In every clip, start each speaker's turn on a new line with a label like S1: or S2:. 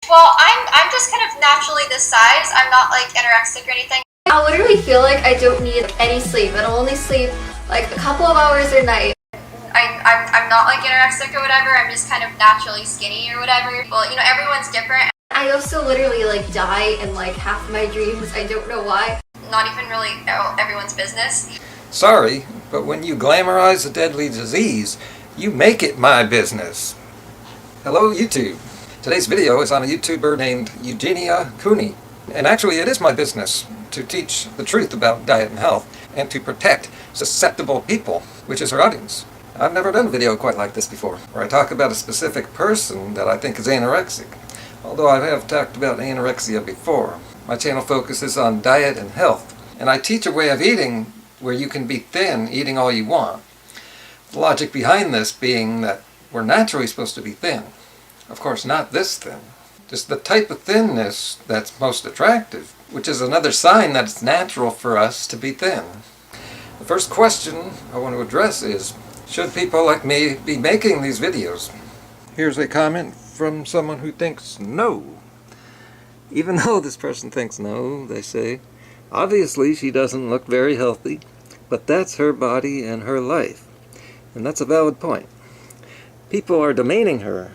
S1: Well, I'm just kind of naturally this size. I'm not like anorexic or anything.
S2: I literally feel like I don't need any sleep, and I'll only sleep like a couple of hours a night.
S1: I'm not like anorexic or whatever. I'm just kind of naturally skinny or whatever. Well, you know, everyone's different.
S2: I also literally like die in like half of my dreams. I don't know why.
S1: Not even really everyone's business.
S3: Sorry, but when you glamorize a deadly disease, you make it my business. Hello YouTube. Today's video is on a YouTuber named Eugenia. And actually it is my business to teach the truth about diet and health and to protect susceptible people, which is her audience. I've never done a video quite like this before, where I talk about a specific person that I think is anorexic. Although I have talked about anorexia before. My channel focuses on diet and health, and I teach a way of eating where you can be thin eating all you want. The logic behind this being that we're naturally supposed to be thin. Of course, not this thin. Just the type of thinness that's most attractive, which is another sign that it's natural for us to be thin. The first question I want to address is, should people like me be making these videos? Here's a comment from someone who thinks no. Even though this person thinks no, they say, obviously she doesn't look very healthy, but that's her body and her life. And that's a valid point. People are demeaning her.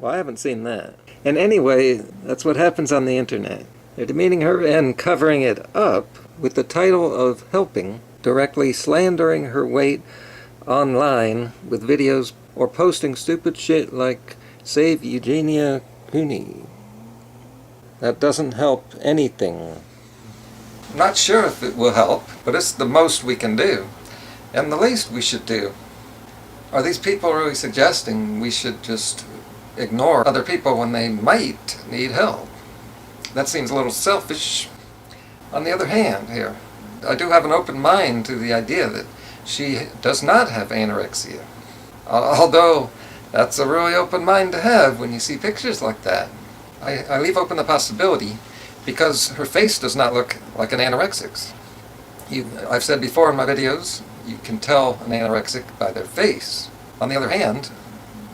S3: Well, I haven't seen that. And anyway, that's what happens on the internet. They're demeaning her and covering it up with the title of helping, directly slandering her weight online with videos or posting stupid shit like Save Eugenia. That doesn't help anything. I'm not sure if it will help, but it's the most we can do. And the least we should do. Are these people really suggesting we should just ignore other people when they might need help? That seems a little selfish. On the other hand, here, I do have an open mind to the idea that she does not have anorexia. Although, that's a really open mind to have when you see pictures like that. I leave open the possibility because her face does not look like an anorexic's. I've said before in my videos, you can tell an anorexic by their face. On the other hand,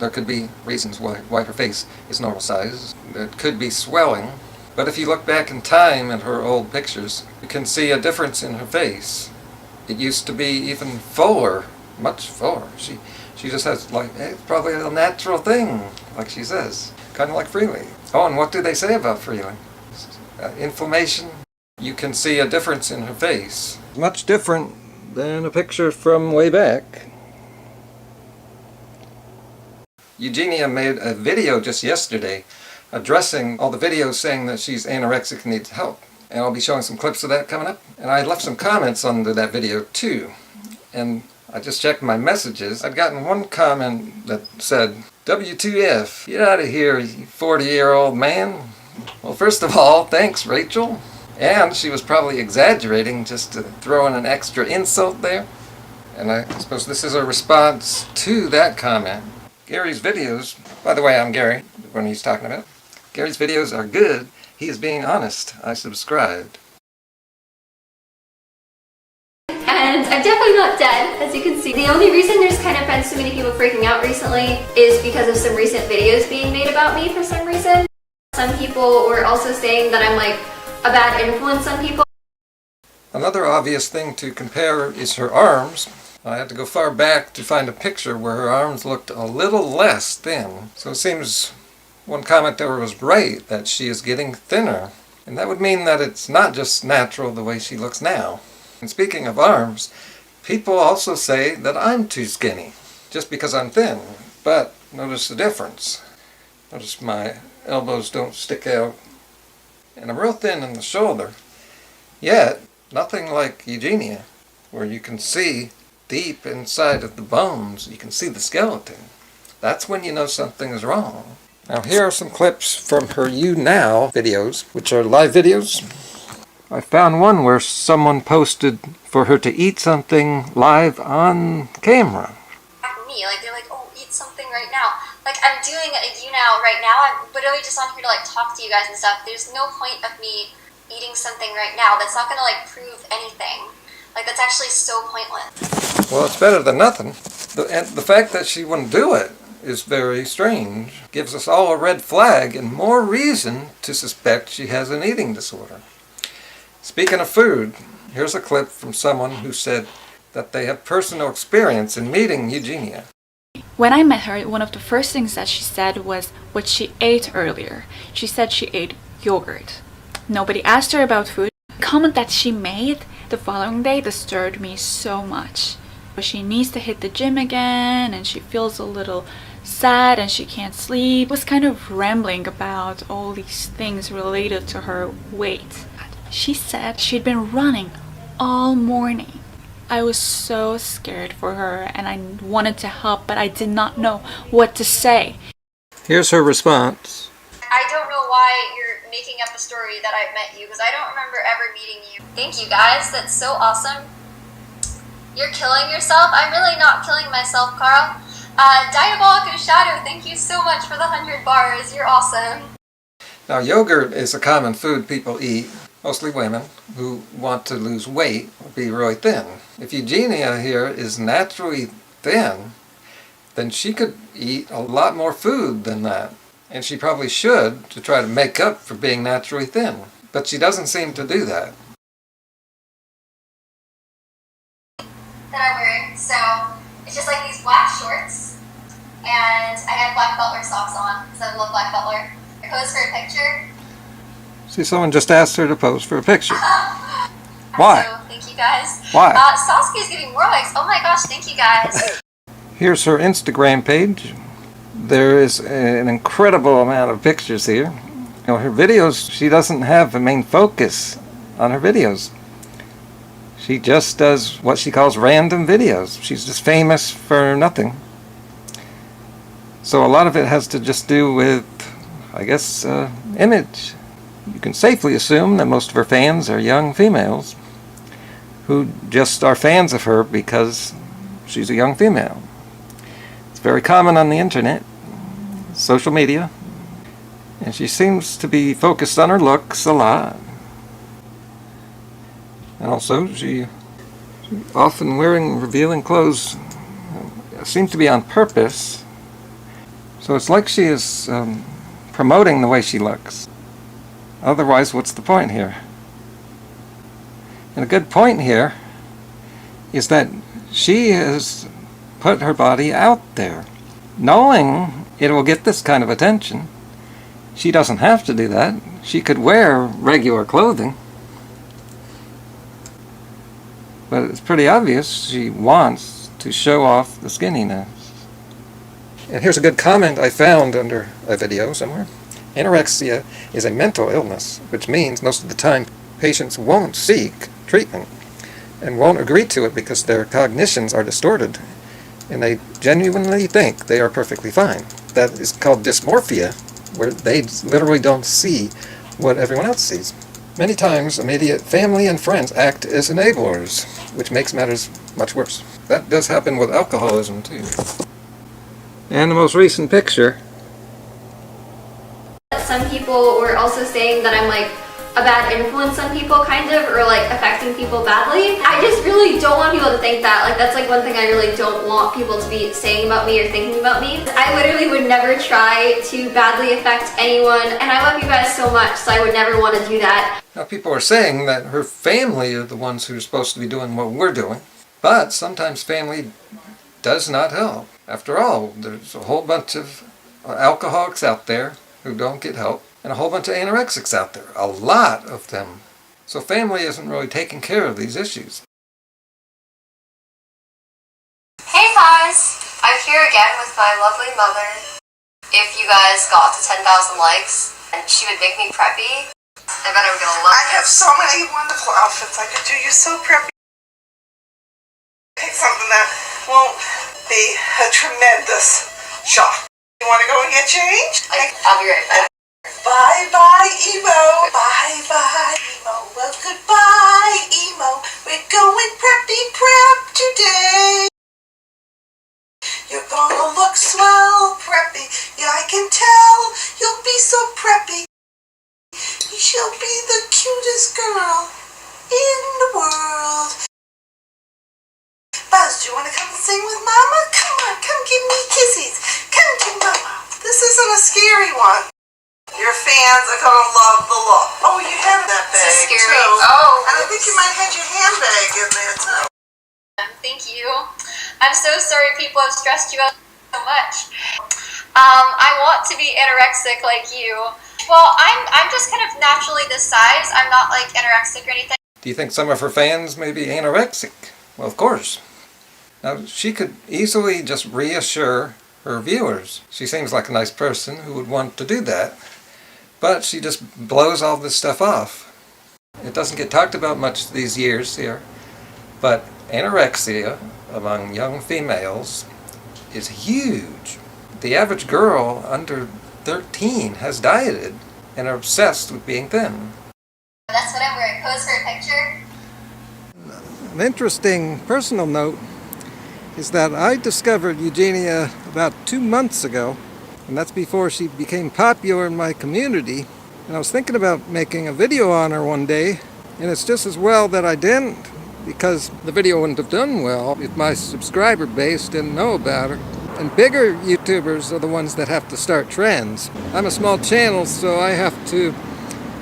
S3: there could be reasons why her face is normal size. There could be swelling. But if you look back in time at her old pictures, you can see a difference in her face. It used to be even fuller, much fuller. She just has, like, it's probably a natural thing, like she says. Kind of like Freely. Oh, and what do they say about Freely? Inflammation. You can see a difference in her face. Much different than a picture from way back. Eugenia made a video just yesterday addressing all the videos saying that she's anorexic and needs help. And I'll be showing some clips of that coming up. And I left some comments under that video too. And I just checked my messages. I'd gotten one comment that said, W2F, get out of here, you 40-year-old man. Well, first of all, thanks, Rachel. And she was probably exaggerating just to throw in an extra insult there. And I suppose this is a response to that comment. Gary's videos, by the way, I'm Gary, when he's talking about. Gary's videos are good. He is being honest. I subscribed.
S2: And I'm definitely not dead, as you can see. The only reason there's kind of been so many people freaking out recently is because of some recent videos being made about me for some reason. Some people were also saying that I'm like a bad influence on people.
S3: Another obvious thing to compare is her arms. I had to go far back to find a picture where her arms looked a little less thin. So it seems one commenter was right that she is getting thinner. And that would mean that it's not just natural the way she looks now. And speaking of arms, people also say that I'm too skinny, just because I'm thin. But notice the difference. Notice my elbows don't stick out. And I'm real thin in the shoulder. Yet, nothing like Eugenia, where you can see deep inside of the bones, you can see the skeleton. That's when you know something is wrong. Now here are some clips from her You Now videos, which are live videos. I found one where someone posted for her to eat something live on camera.
S1: Me, like they're like, oh, eat something right now. Like I'm doing a You Now right now. I'm literally just on here to like talk to you guys and stuff. There's no point of me eating something right now. That's not gonna like prove anything. Like that's actually so pointless.
S3: Well, it's better than nothing. And the fact that she wouldn't do it is very strange. Gives us all a red flag and more reason to suspect she has an eating disorder. Speaking of food, here's a clip from someone who said that they have personal experience in meeting Eugenia.
S4: When I met her, one of the first things that she said was what she ate earlier. She said she ate yogurt. Nobody asked her about food. The comment that she made the following day disturbed me so much. She needs to hit the gym again and she feels a little sad and she can't sleep. Was kind of rambling about all these things related to her weight. She said she'd been running all morning. I was so scared for her and I wanted to help, but I did not know what to say.
S3: Here's her response.
S1: I don't know why you're making up a story that I met you, because I don't remember ever meeting you. Thank you guys, that's so awesome. You're killing yourself? I'm really not killing myself, Carl. Diabolical Shadow, thank you so much for the 100 bars. You're awesome.
S3: Now, yogurt is a common food people eat, mostly women, who want to lose weight or be really thin. If Eugenia here is naturally thin, then she could eat a lot more food than that. And she probably should, to try to make up for being naturally thin. But she doesn't seem to do that.
S1: That I'm wearing, so it's just like these black shorts, and I have Black Butler socks on, because I love Black Butler. I pose for a picture.
S3: See, someone just asked her to pose for a picture. Why?
S1: So, thank you guys.
S3: Why?
S1: Saskia's getting more likes. Oh my gosh, thank you guys.
S3: Here's her Instagram page. There is an incredible amount of pictures here. You know, her videos, she doesn't have a main focus on her videos. She just does what she calls random videos. She's just famous for nothing. So a lot of it has to just do with, I guess, image. You can safely assume that most of her fans are young females who just are fans of her because she's a young female. It's very common on the internet, social media, and she seems to be focused on her looks a lot. And also, she often wearing revealing clothes seem to be on purpose. So it's like she is promoting the way she looks. Otherwise, what's the point here? And a good point here is that she has put her body out there, knowing it will get this kind of attention. She doesn't have to do that. She could wear regular clothing. But it's pretty obvious she wants to show off the skinniness. And here's a good comment I found under a video somewhere. Anorexia is a mental illness, which means most of the time patients won't seek treatment and won't agree to it because their cognitions are distorted and they genuinely think they are perfectly fine. That is called dysmorphia, where they literally don't see what everyone else sees. Many times, immediate family and friends act as enablers, which makes matters much worse. That does happen with alcoholism, too. And the most recent picture.
S2: Some people were also saying that I'm like a bad influence on people, kind of, or like affecting people badly. I just really don't want people to think that. Like, that's like one thing I really don't want people to be saying about me or thinking about me. I literally would never try to badly affect anyone, and I love you guys so much, so I would never want to do that.
S3: Now, people are saying that her family are the ones who are supposed to be doing what we're doing, but sometimes family does not help. After all, there's a whole bunch of alcoholics out there who don't get help, and a whole bunch of anorexics out there, a lot of them. So family isn't really taking care of these issues.
S1: Hey guys, I'm here again with my lovely mother. If you guys got to 10,000 likes, and she would make me preppy, I bet I'm gonna love it.
S5: I have so many wonderful outfits I could do. You're so preppy. Pick something that won't be a tremendous shock. You want to go and get changed?
S1: I'll be right back.
S5: Bye-bye, emo. Bye-bye, emo. Well, goodbye, emo. We're going preppy prep today. You're gonna look swell, preppy. Yeah, I can tell. You'll be so preppy. She'll be the cutest girl in the world. Buzz, do you want to come and sing with Mama? Come on, come give me kisses. Come into my mouth. This isn't a scary one. Your fans are gonna love the look. Oh, you have that bag
S1: This is scary.
S5: too.
S1: Oh.
S5: And I think you might have your handbag in there too.
S1: Thank you. I'm so sorry people have stressed you out so much. I want to be anorexic like you. Well, I'm just kind of naturally this size. I'm not like anorexic or anything.
S3: Do you think some of her fans may be anorexic? Well, of course. Now, she could easily just reassure her viewers. She seems like a nice person who would want to do that. But she just blows all this stuff off. It doesn't get talked about much these years here. But anorexia among young females is huge. The average girl under 13 has dieted and are obsessed with being thin.
S1: That's what I'm wearing. Pose for a picture.
S3: An interesting personal note is that I discovered Eugenia about 2 months ago, and that's before she became popular in my community. And I was thinking about making a video on her one day, and it's just as well that I didn't, because the video wouldn't have done well if my subscriber base didn't know about her. And bigger YouTubers are the ones that have to start trends. I'm a small channel, so I have to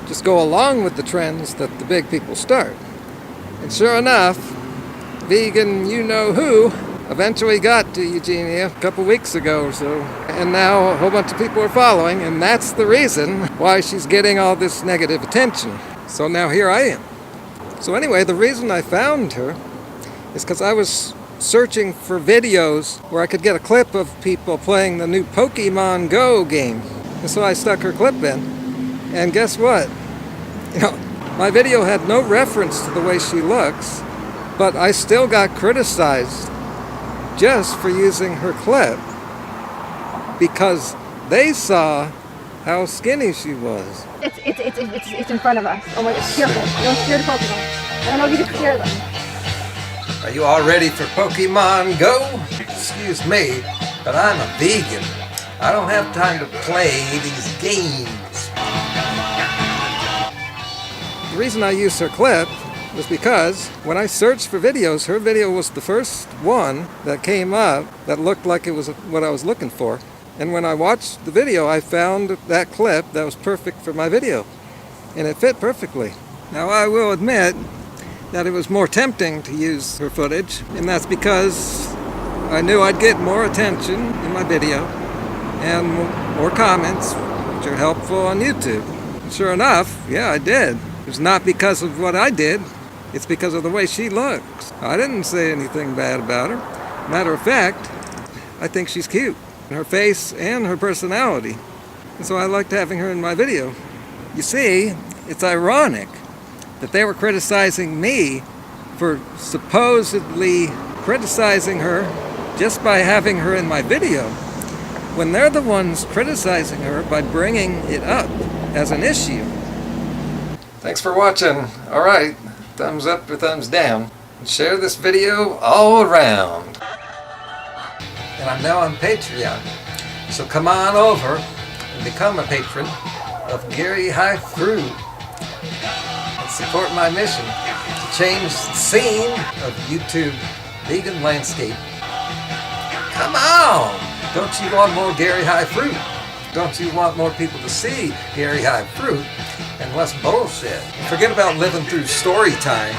S3: just go along with the trends that the big people start. And sure enough, vegan you-know-who eventually got to Eugenia a couple weeks ago or so. And now a whole bunch of people are following, and that's the reason why she's getting all this negative attention. So now here I am. So anyway, the reason I found her is because I was searching for videos where I could get a clip of people playing the new Pokemon Go game. And so I stuck her clip in. And guess what? You know, my video had no reference to the way she looks, but I still got criticized just for using her clip because they saw how skinny she was.
S6: It's in front of us. Oh my gosh, careful. Don't scare the Pokemon. I don't know if you can scare them.
S3: Are you all ready for Pokemon Go? Excuse me, but I'm a vegan. I don't have time to play these games. The reason I used her clip was because when I searched for videos, her video was the first one that came up that looked like it was what I was looking for. And when I watched the video, I found that clip that was perfect for my video. And it fit perfectly. Now I will admit that it was more tempting to use her footage, and that's because I knew I'd get more attention in my video and more comments, which are helpful on YouTube. And sure enough, yeah, I did. It's not because of what I did, it's because of the way she looks. I didn't say anything bad about her. Matter of fact, I think she's cute. Her face and her personality. And so I liked having her in my video. You see, it's ironic that they were criticizing me for supposedly criticizing her just by having her in my video, when they're the ones criticizing her by bringing it up as an issue. Thanks for watching. Alright, thumbs up or thumbs down. And share this video all around. And I'm now on Patreon, so come on over and become a patron of Gary High Fruit and support my mission to change the scene of YouTube vegan landscape. Come on! Don't you want more Gary High Fruit? Don't you want more people to see Gary High Fruit and less bullshit? Forget about living through story time.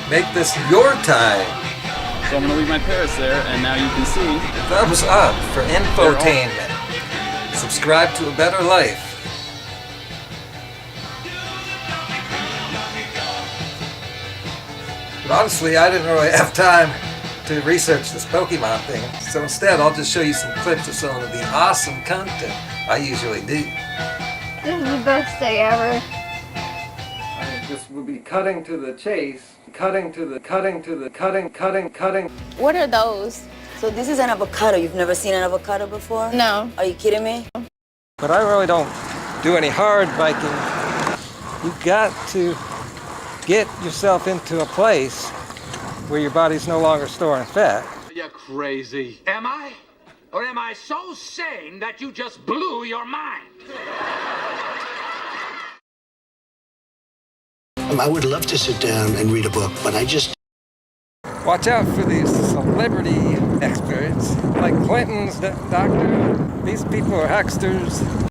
S3: Make this your time.
S7: So I'm going to leave my Paris there, and now you can see.
S3: Thumbs up for infotainment. Subscribe to a better life. But honestly, I didn't really have time to research this Pokemon thing, so instead I'll just show you some clips of some of the awesome content I usually do.
S6: This is the best day ever.
S3: I just will be cutting to the chase, cutting.
S8: What are those?
S9: So this is an avocado. You've never seen an avocado before?
S8: No.
S9: Are you kidding me?
S3: But I really don't do any hard biking. You've got to get yourself into a place where your body's no longer storing fat.
S10: You're crazy. Am I? Or am I so sane that you just blew your mind?
S11: I would love to sit down and read a book, but I just...
S3: Watch out for these celebrity experts. like Clinton's doctor. These people are hucksters.